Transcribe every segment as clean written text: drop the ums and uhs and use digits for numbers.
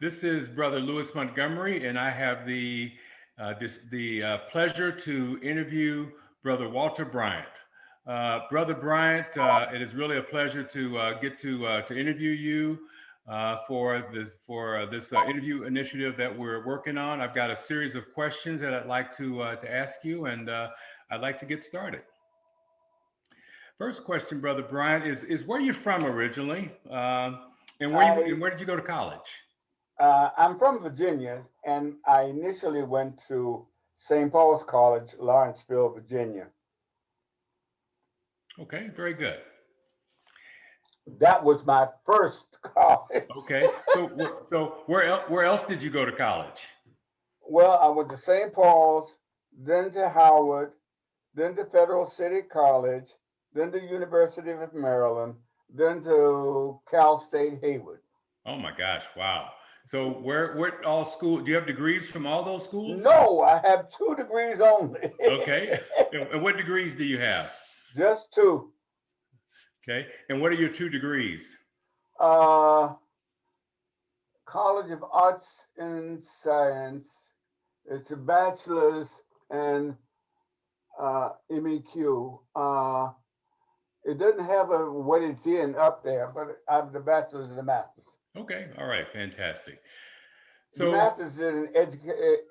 This is Brother Lewis Montgomery, and I have the pleasure to interview Brother Walter Bryant. Brother Bryant, it is really a pleasure to get to interview you for this interview initiative that we're working on. I've got a series of questions that I'd like to ask you, and I'd like to get started. First question, Brother Bryant, is where you're from originally, and I where did you go to college? I'm from Virginia, and I initially went to St. Paul's College, Lawrenceville, Virginia. Okay, very good. That was my first college. Okay, so where else did you go to college? Well, I went to St. Paul's, then to Howard, then to Federal City College, then to University of Maryland, then to Cal State Hayward. Oh my gosh, wow. So where all school? Do you have degrees from all those schools? No, I have 2 degrees only. Okay, and what degrees do you have? Just two. Okay, and what are your two degrees? Uh, College of Arts and Science. It's a bachelor's and MEQ. It doesn't have what it's in up there, but I have the bachelor's and the master's. Okay, all right, fantastic. The So master's in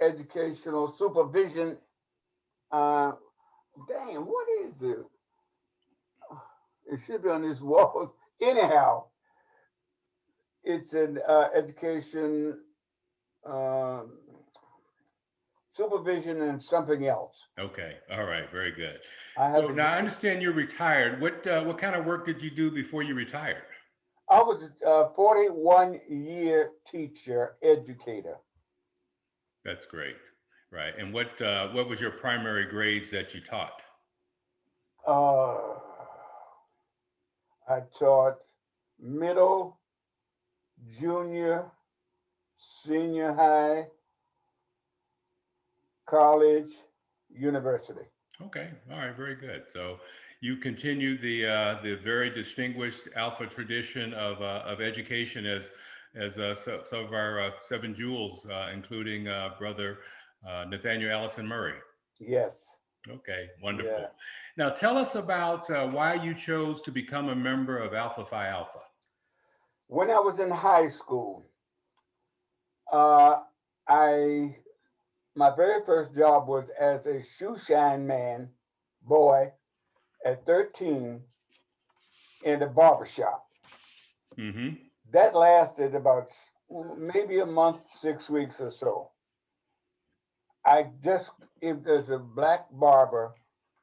educational supervision. Uh, what is it? It should be on this wall. Anyhow, it's an education uh, supervision and something else. okay, all right, very good. I have So a now I degree. understand you're retired. What kind of work did you do before you retired? I was a 41-year teacher, educator. That's great, right? And what was your primary grades that you taught? Uh, I taught middle, junior, senior high, college, university. Okay, all right, very good. So you continue the very distinguished Alpha tradition of education as some of our seven jewels, including Brother Nathaniel Allison Murray. Yes, Okay, yeah. wonderful. Now tell us about why you chose to become a member of Alpha Phi Alpha. When I was in high school, uh, I my very first job was as a shoe shine man boy at 13 in the barber shop. Mm-hmm. That lasted about maybe a month, 6 weeks or so. I just, it was a black barber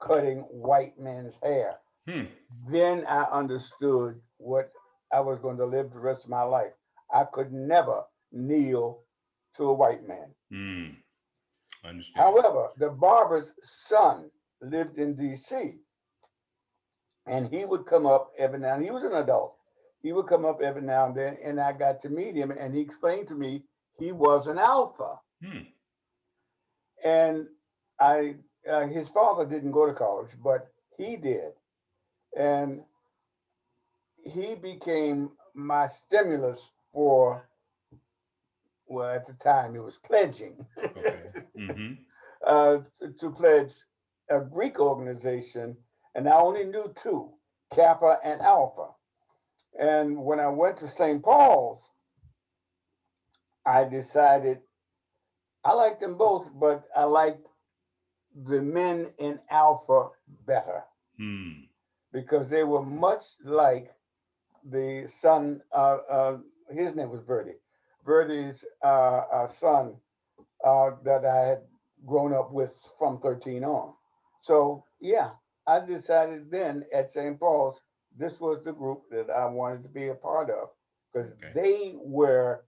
cutting white men's hair. Hmm. Then I understood what I was going to live the rest of my life. I could never kneel to a white man. Hmm. Understand. However, the barber's son lived in DC, and he would come up every now and he was an adult. He would come up every now and then, and I got to meet him, and he explained to me he was an alpha. Hmm. And I, his father didn't go to college, but he did, and he became my stimulus for, well, at the time it was pledging, Okay. Mm-hmm. to pledge a Greek organization, and I only knew two, Kappa and Alpha. And when I went to St. Paul's, I decided I liked them both, but I liked the men in Alpha better Hmm. because they were much like the son. His name was Verdi. Verdi's son that I had grown up with from 13 on. So yeah, I decided then at St. Paul's this was the group that I wanted to be a part of because Okay. they were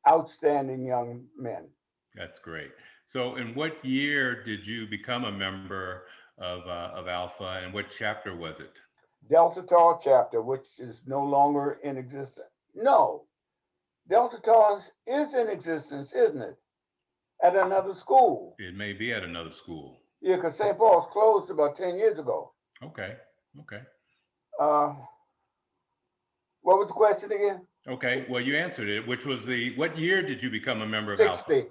outstanding young men. That's great. So, in what year did you become a member of Alpha, and what chapter was it? Delta Tau chapter, which is no longer in existence. No, Delta Tau is in existence, isn't it? At another school. It may be at another school. Yeah, because St. Paul's closed about 10 years ago. Okay. Okay. Uh, What was the question again? Okay, well, you answered it, which was what year did you become a member of Alpha? 60.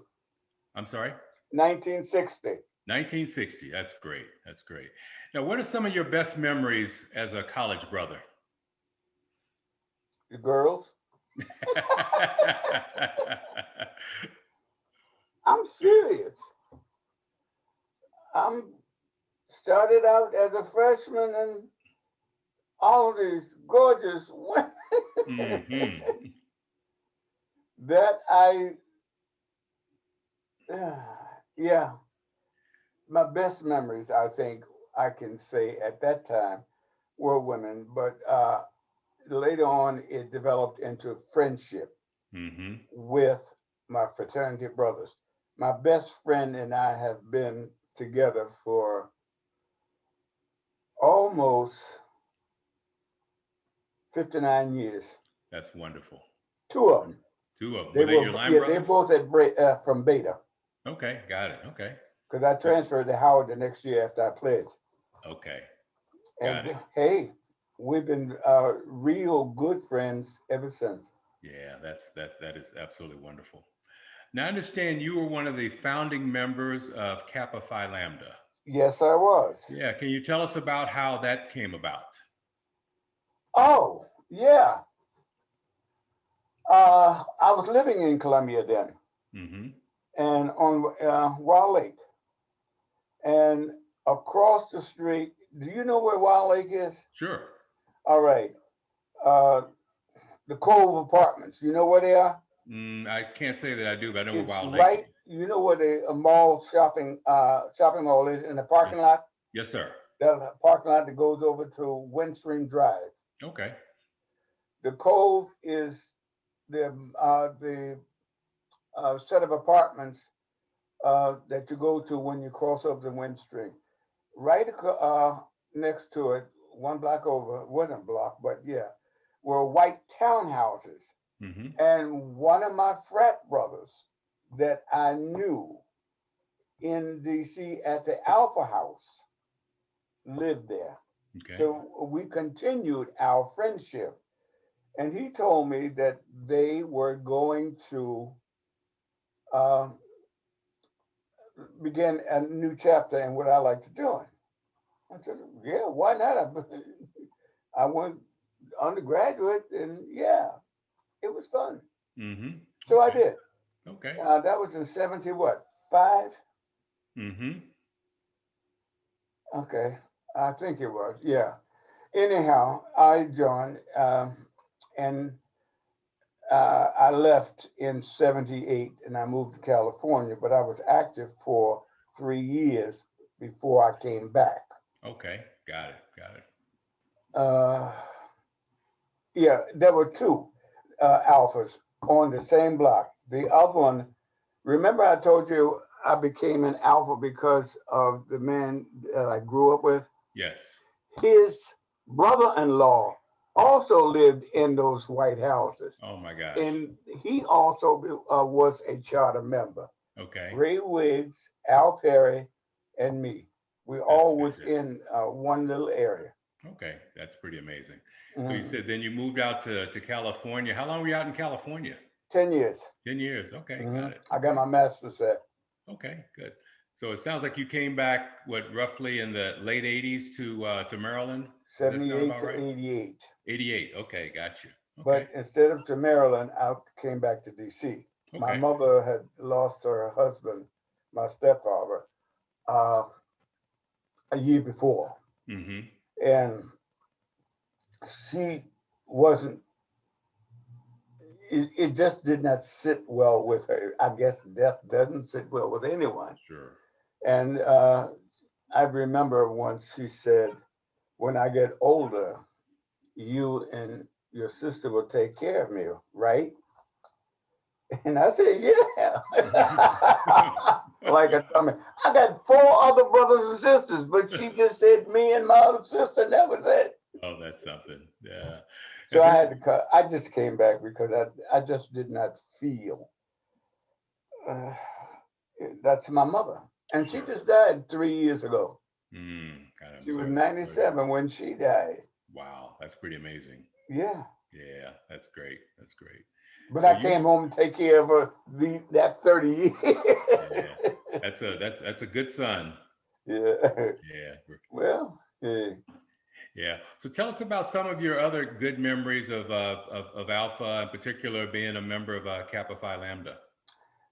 I'm sorry? 1960. 1960. That's great. That's great. Now, what are some of your best memories as a college brother? The girls. I'm serious. I'm started out as a freshman and all of these gorgeous women Mm-hmm. that yeah, my best memories, I think I can say at that time were women, but later on it developed into friendship Mm-hmm. with my fraternity brothers. My best friend and I have been together for almost 59 years. That's wonderful. Two of them. Two of them. They Were they were, your line yeah, they brothers? both from Beta. Okay, got it. Okay. Because I transferred to Howard the next year after I pledged. Okay, got And it. hey, we've been real good friends ever since. Yeah, that is absolutely wonderful. Now, I understand you were one of the founding members of Kappa Phi Lambda. Yes, I was. Yeah, can you tell us about how that came about? Oh, yeah. I was living in Columbia then, Mm-hmm. and on Wild Lake, and across the street. Do you know where Wild Lake is? Sure. All right. Uh, the Cove Apartments. You know where they are? I can't say that I do, but I know where It's Wild Lake right. is. You know where the mall shopping mall is in the parking Yes. lot. Yes, sir. That parking lot that goes over to Windstream Drive. Okay. The Cove is the set of apartments that you go to when you cross over the Windstream. Right next to it, one block over, wasn't a block, but yeah, were white townhouses. Mm-hmm. And one of my frat brothers that I knew in DC at the Alpha House lived there. Okay. So we continued our friendship. And he told me that they were going to uh, begin a new chapter in what I like to do. I said, yeah, why not? I went undergraduate and yeah, it was fun. Mm-hmm. So I Okay. did. Okay. That was in 70 what? 5? Mm-hmm. Okay. I think it was. Yeah. Anyhow, I joined and I left in 78 and I moved to California, but I was active for 3 years before I came back. Okay. Got it. Got it. Uh, yeah, there were two alphas on the same block. The other one, remember I told you I became an alpha because of the man that I grew up with? Yes. His brother-in-law also lived in those white houses. Oh my gosh. And he also was a charter member. Okay. Ray Wiggs, Al Perry, and me. We That's all was fantastic. in one little area. Okay. That's pretty amazing. So you Mhm. said then you moved out to California. How long were you out in California? 10 years. 10 years. Okay. Got it. I got Okay. my master's at Okay. Good. So it sounds like you came back, what, roughly in the late 80s to Maryland? Does that sound 78 about to right? 88. 88. Okay. Got you. Okay. But instead of to Maryland, I came back to DC. My Okay. mother had lost her husband, my stepfather, uh, a year before. Mm-hmm. And she wasn't, it just did not sit well with her. I guess death doesn't sit well with anyone. Sure. And I remember once she said, when I get older, you and your sister will take care of me, right? And I said, yeah. Like a dummy. I got 4 other brothers and sisters, but she just said me and my other sister, and that was it. Oh, that's something. Yeah. So Has I any, had to cut. I just came back because I just did not feel. Uh, that's my mother. And she sure. just died 3 years ago. God, I'm She was sorry to hear that. 97 when she died. Wow, that's pretty amazing. Yeah. Yeah, that's great. That's great. But So I you, came home to take care of that 30 years. yeah, that's a good son. Yeah. Yeah, Well, yeah. yeah. So tell us about some of your other good memories of Alpha, in particular being a member of Kappa Phi Lambda.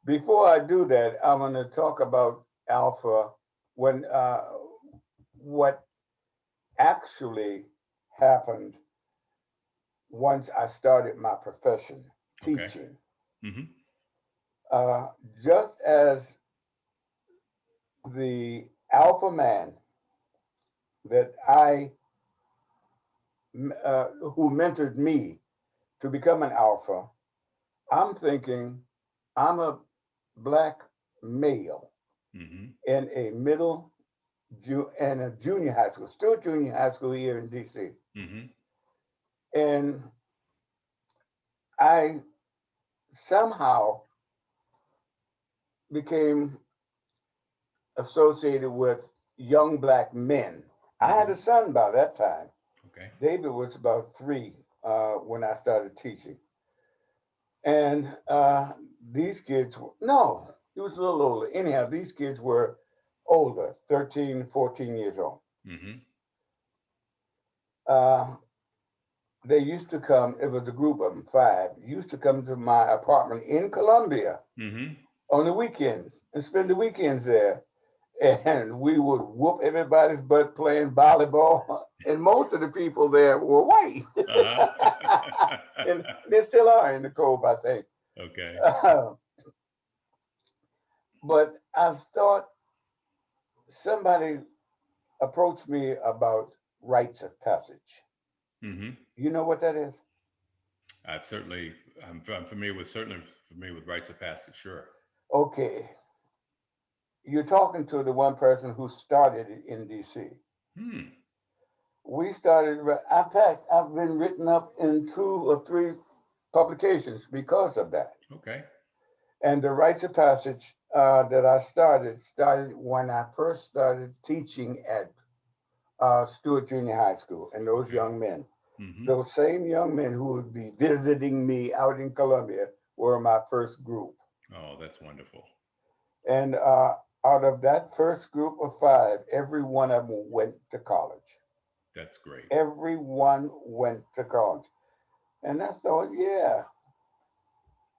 Before I do that, I'm going to talk about Alpha when what actually happened once I started my profession, Okay. teaching. Mm-hmm. Uh, just as the Alpha man that who mentored me to become an Alpha, I'm thinking I'm a black male Mm-hmm. in a and a junior high school, still junior high school here in DC. Mm-hmm. And I somehow became associated with young black men. I had Mm-hmm. a son by that time. Okay. David was about 3 when I started teaching. And these kids, no, he was a little older. Anyhow, these kids were older, 13, 14 years old. Mm-hmm. Uh, they used to come, it was a group of them, 5, used to come to my apartment in Columbia Mm-hmm. on the weekends and spend the weekends there. And we would whoop everybody's butt playing volleyball. And most of the people there were white. Uh-huh. And they still are in the Cove, I think. Okay. Uh, but I thought somebody approached me about rites of passage. Mm-hmm. You know what that is? I've certainly, I'm familiar with, certainly familiar with rites of passage. Sure. Okay, you're talking to the one person who started it in DC. Hmm. We started, in fact, I've been written up in 2 or 3 publications because of that. Okay. And the rites of passage that I started when I first started teaching at Stewart Junior High School. And those Okay. young men, Mm-hmm. those same young men who would be visiting me out in Columbia were my first group. Oh, that's wonderful. And out of that first group of 5, every one of them went to college. That's great. Everyone went to college. And I thought, yeah,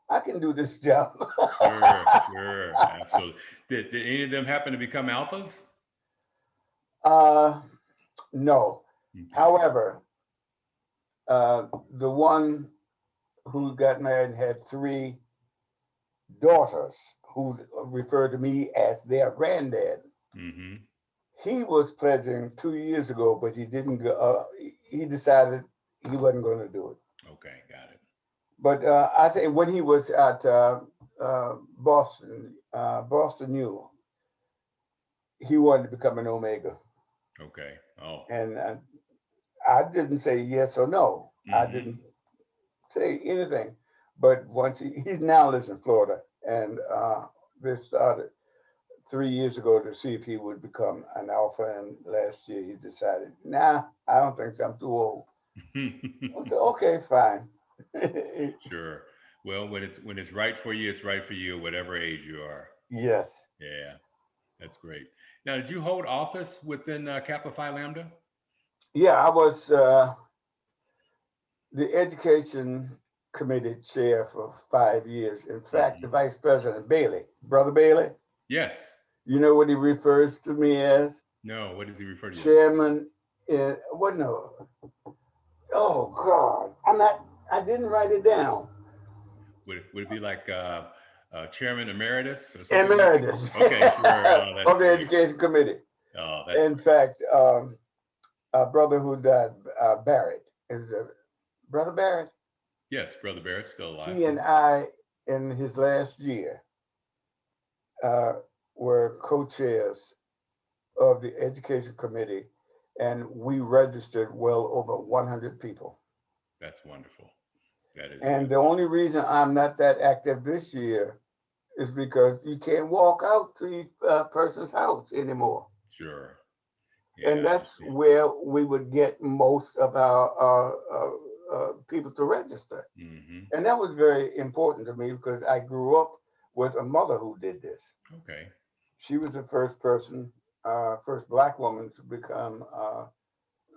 I can do this job. Sure. Sure. Absolutely. Did any of them happen to become alphas? uh, no. Okay. However, the one who got married and had 3 daughters who referred to me as their granddad. Mm-hmm. He was pledging 2 years ago, but he didn't go. He decided he wasn't going to do it. Okay. Got it. But I think when he was at Boston U, he wanted to become an Omega, Okay. Oh. and I didn't say yes or no. I Mm-hmm. didn't say anything. But once he now lives in Florida, and they started 3 years ago to see if he would become an alpha. And last year he decided, nah, I don't think so. I'm too old. I said, okay, fine. Sure. Well, when it's right for you, it's right for you, whatever age you are. Yes. Yeah, that's great. Now, did you hold office within Kappa Phi Lambda? Yeah, I was the education committee chair for 5 years. In fact, the Hmm. vice president, Bailey, Brother Bailey, Yes. you know what he refers to me as? No. What does he refer to you as? Chairman in, what, no, oh God, I didn't write it down. Would it be like Chairman Emeritus or something like Emeritus that? Okay, sure. Oh, that's of the great. education committee. Oh, that's In great. fact, a brother who died, Barrett, is Brother Barrett. Yes, Brother Barrett's still alive. He and I, in his last year, uh, were co-chairs of the education committee, and we registered well over 100 people. That's wonderful. And That's the only reason I'm not that active this year is because you can't walk out to each person's house anymore. sure. And Yeah, I that's understand. where we would get most of our people to register. Hmm. And that was very important to me because I grew up with a mother who did this. Okay. She was the first person, first black woman to become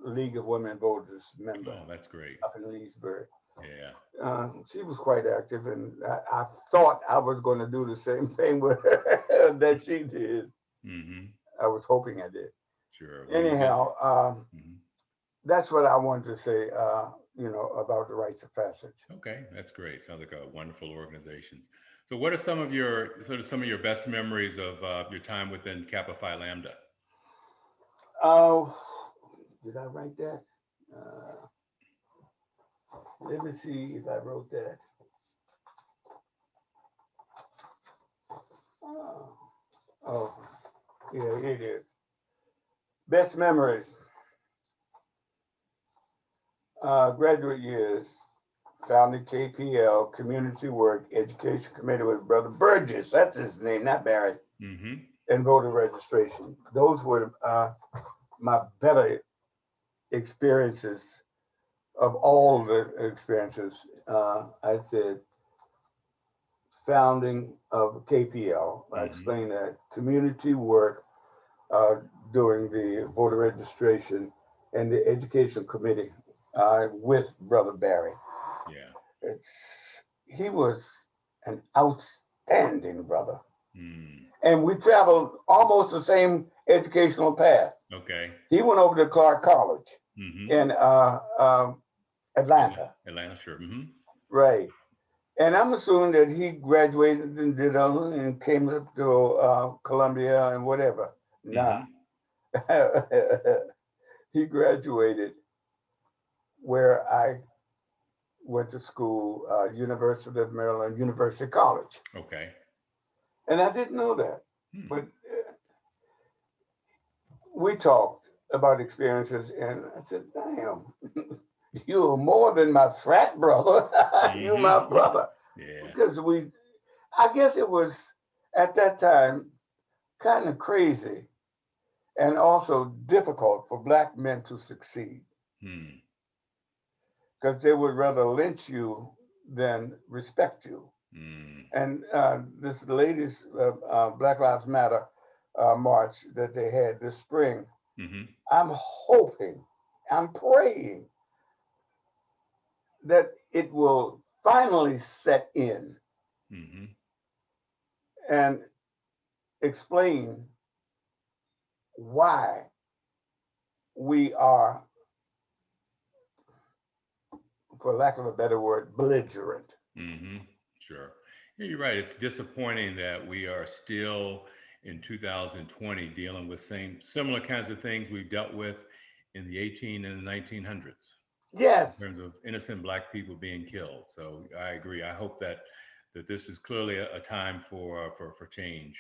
League of Women Voters member Oh, that's great. up in Leesburg. Yeah. She was quite active, and I thought I was going to do the same thing with her that she did. Hmm. I was hoping I did. Sure. Well, you did. Anyhow, Mhm. that's what I wanted to say, about the rites of passage. Okay, that's great. Sounds like a wonderful organization. So, what are some of your best memories of your time within Kappa Phi Lambda? Oh, did I write that? Uh, Let me see if I wrote that. Oh, oh, yeah, it is. Best memories. Graduate years. Founded KPL, Community Work Education Committee with Brother Burgess. That's his name, not Barrett. Hmm. And voter registration. Those were my better experiences of all the experiences. I said founding of KPL. I Hmm. explained that community work uh, during the voter registration and the education committee with Brother Barry. Yeah. He was an outstanding brother, Mm. and we traveled almost the same educational path. Okay. He went over to Clark College Hmm. in Atlanta, Atlanta, sure. Hmm. right? And I'm assuming that he graduated and did other and came up to Columbia and whatever. Nah, Hmm. he graduated where I went to school, University of Maryland, University College, Okay. and I didn't know that. Hmm. But we talked about experiences, and I said, "Damn, you're more than my frat brother. You're Hmm. my brother." Yeah. Because I guess it was at that time kind of crazy and also difficult for black men to succeed Hmm. because they would rather lynch you than respect you. Mm. And this latest Black Lives Matter march that they had this spring, Hmm. I'm hoping, I'm praying that it will finally set in Hmm. and explain why we are, for lack of a better word, belligerent. Hmm. Sure. Yeah, you're right. It's disappointing that we are still in 2020 dealing with similar kinds of things we've dealt with in the 18 and the 1900s in Yes, terms of innocent black people being killed. So I agree. I hope that this is clearly a time for change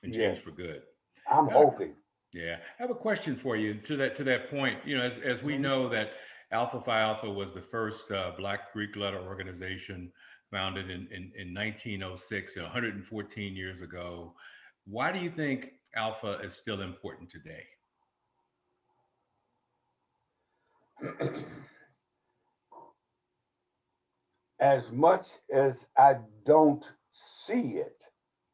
and change yes, for good. I'm Uh, hoping. Yeah, I have a question for you to that point. As we Mhm. know that Alpha Phi Alpha was the first Black Greek letter organization founded in 1906, 114 years ago. Why do you think Alpha is still important today? As much as I don't see it,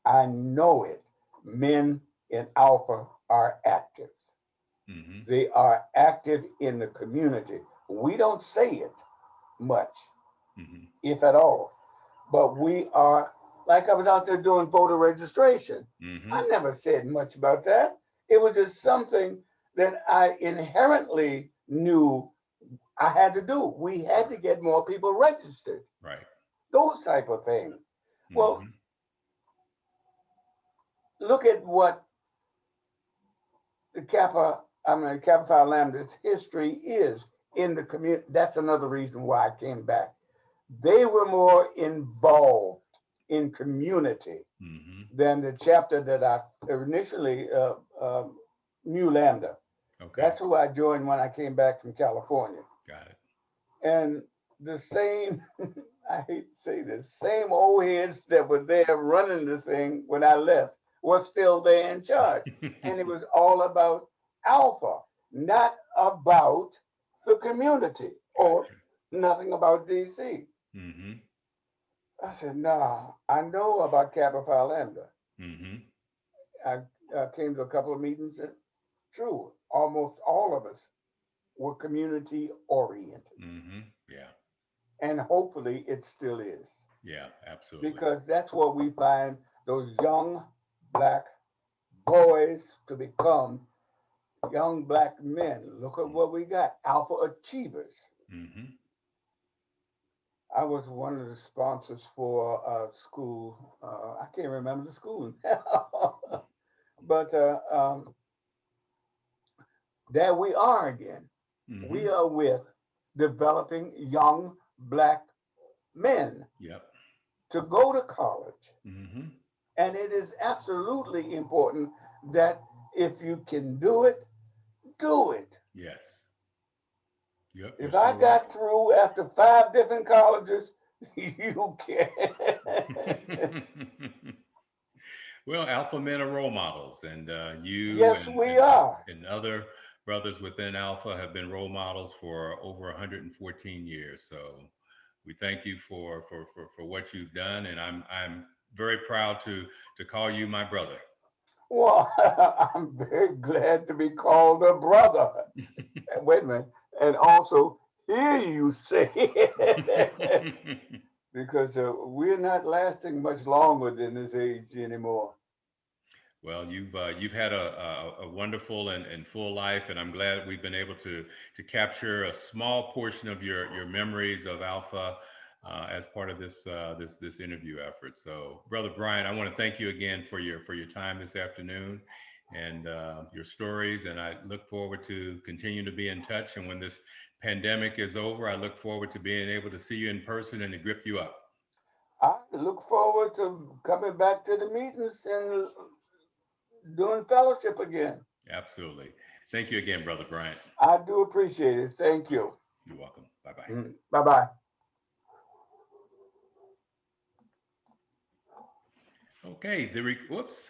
I know it. Men in Alpha are active. Hmm. They are active in the community. We don't say it much, Hmm. if at all, but we are, like I was out there doing voter registration. Hmm. I never said much about that. It was just something that I inherently knew I had to do. We had to get more people registered, Right. those type of things. Well, Hmm. look at what the Kappa Phi Lambda's history is in the community. That's another reason why I came back. They were more involved in community Hmm. than the chapter that I initially knew Lambda. Okay. That's who I joined when I came back from California. Got it. And the same, I hate to say this, same old heads that were there running the thing when I left was still there in charge. And it was all about Alpha, not about the community or Gotcha. nothing about DC. Mm-hmm. I said, nah, I know about Kappa Phi Lambda. Mm-hmm. I came to a couple of meetings and true, almost all of us were community oriented. Mm-hmm. Yeah. And hopefully it still is. Yeah, absolutely. Because that's what we find those young black boys to become young black men. Look at what we got, alpha achievers. Mm-hmm. I was one of the sponsors for a school. I can't remember the school now, but there we are again. Mm-hmm. We are with developing young black men Yep. to go to college. Mm-hmm. And it is absolutely important that if you can do it, do it. Yes. Yep. You're If so I right. got through after 5 different colleges, you can. Well, alpha men are role models, and you Yes, and, we and are. and other brothers within Alpha have been role models for over 114 years. So we thank you for what you've done, and I'm very proud to call you my brother. Well, I'm very glad to be called a brother. Wait a minute. And also hear you say it. Because we're not lasting much longer than this age anymore. Well, you've had a wonderful and full life, and I'm glad we've been able to capture a small portion of your memories of Alpha as part of this interview effort. So, Brother Bryant, I want to thank you again for your time this afternoon and your stories, and I look forward to continuing to be in touch. And when this pandemic is over, I look forward to being able to see you in person and to grip you up. I look forward to coming back to the meetings and doing fellowship again. Absolutely. Thank you again, Brother Bryant. I do appreciate it. Thank you. You're welcome. Bye bye. Bye bye. Okay, whoops.